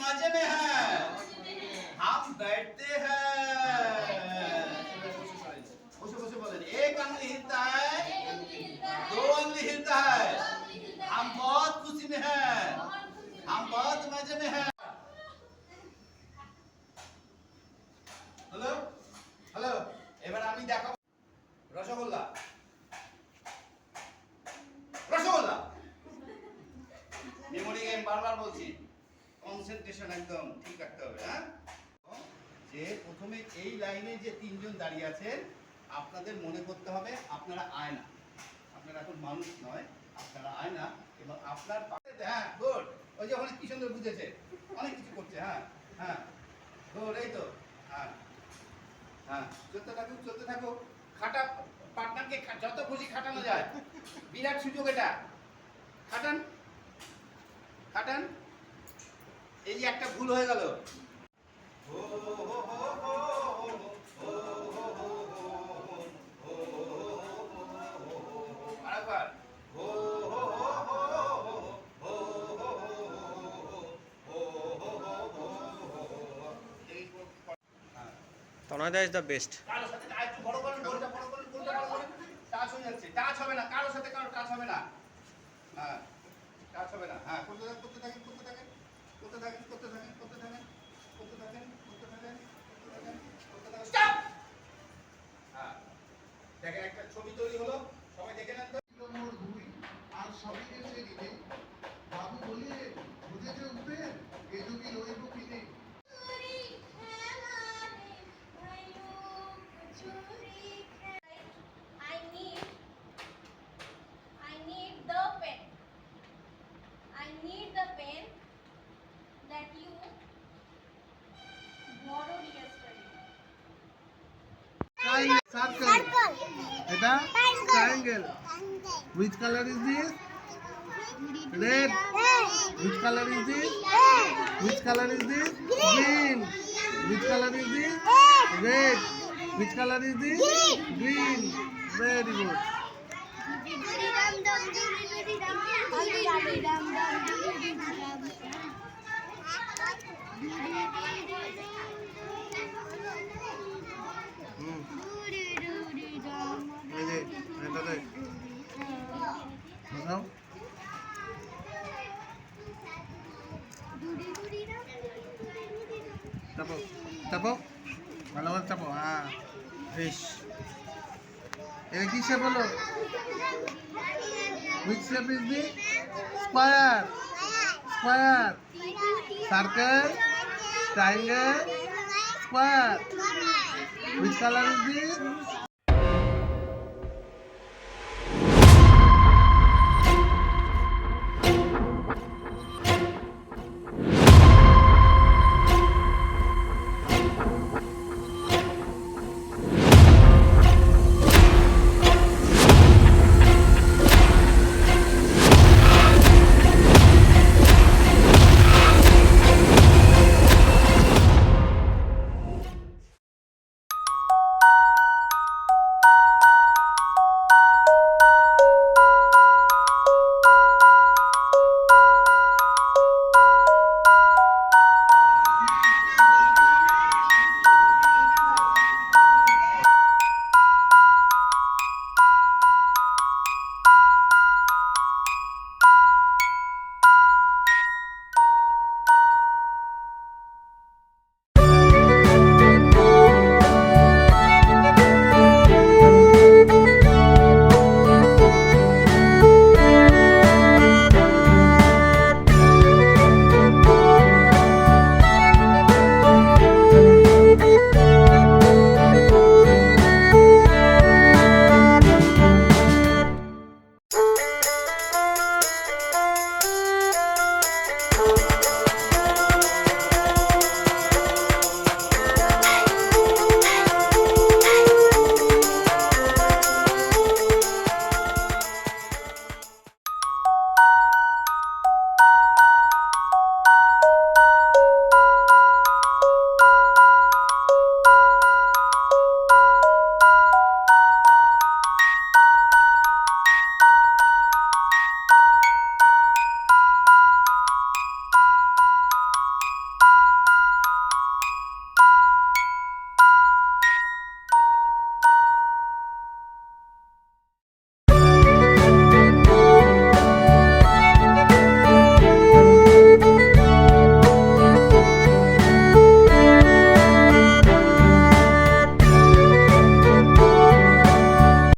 मजे में हैं, हम बैठते हैं। एक अंगली हिलता है, दो अंगली हिलता है, हम बहुत खुशी में हैं, हम बहुत मजे में हैं। हेलो हेलो, এবার আমি দেখাবো রসগোল্লা। রসগোল্লা মেমোরি গেম, বারবার বলছি, কনসেন্ট্রেশন একদম ঠিক রাখতে হবে। হ্যাঁ, যে প্রথমে এই লাইনে যে তিনজন দাঁড়িয়ে আছেন, আপনাদের মনে করতে হবে আপনারা আয়না, আপনারা এখন মানুষ নয়, আপনারা আয়না। এবং আপনার পাশে, হ্যাঁ গুড, ওই যে অনেক কি সুন্দর বুঝেছে, অনেক কিছু করছে। হ্যাঁ হ্যাঁ গুড, এই তো। হ্যাঁ হ্যাঁ, চলতে থাকুক চলতে থাকুক। খাটা পার্টনারকে যত খুশি খাটানো যায়, বিরাট সুযোগ এটা। খাটান খাটান। এই যে একটা ভুল হয়ে গেল, আরেকবার। Tonada is the best. কারোর সাথে একটু বড় করেন, গোলটা বড় করেন, গোলটা বড় করেন। টাচ হয়ে যাচ্ছে, টাচ হবে না কারোর সাথে, কারোর টাচ হবে না। হ্যাঁ, টাচ হবে না। হ্যাঁ, করতে থাকেন করতে থাকেন করতে থাকেন করতে থাকেন করতে থাকেন করতে থাকেন করতে থাকেন করতে থাকেন করতে থাকেন করতে থাকেন। স্টপ। হ্যাঁ, দেখেন একটা ছবি তৈরি হলো, সবাই দেখে নেন তো। আর সবই গেছে দিতে বাবু বলে বুঝে যে উঠবে এ যদি লইব কিনে I need the pen that you borrowed yesterday. Circle. Eta triangle. Which color is this? Red. Which color is this? Which color is this? Green. Which color is this? Red. Which color is this? Green. Very good. চাপো চাপো ভালোভাবে চাপো। হ্যাঁ বেশ। এটা কি shape হলো? Which shape is this? Square. Square. Circle. Triangle. Square. Which color is this?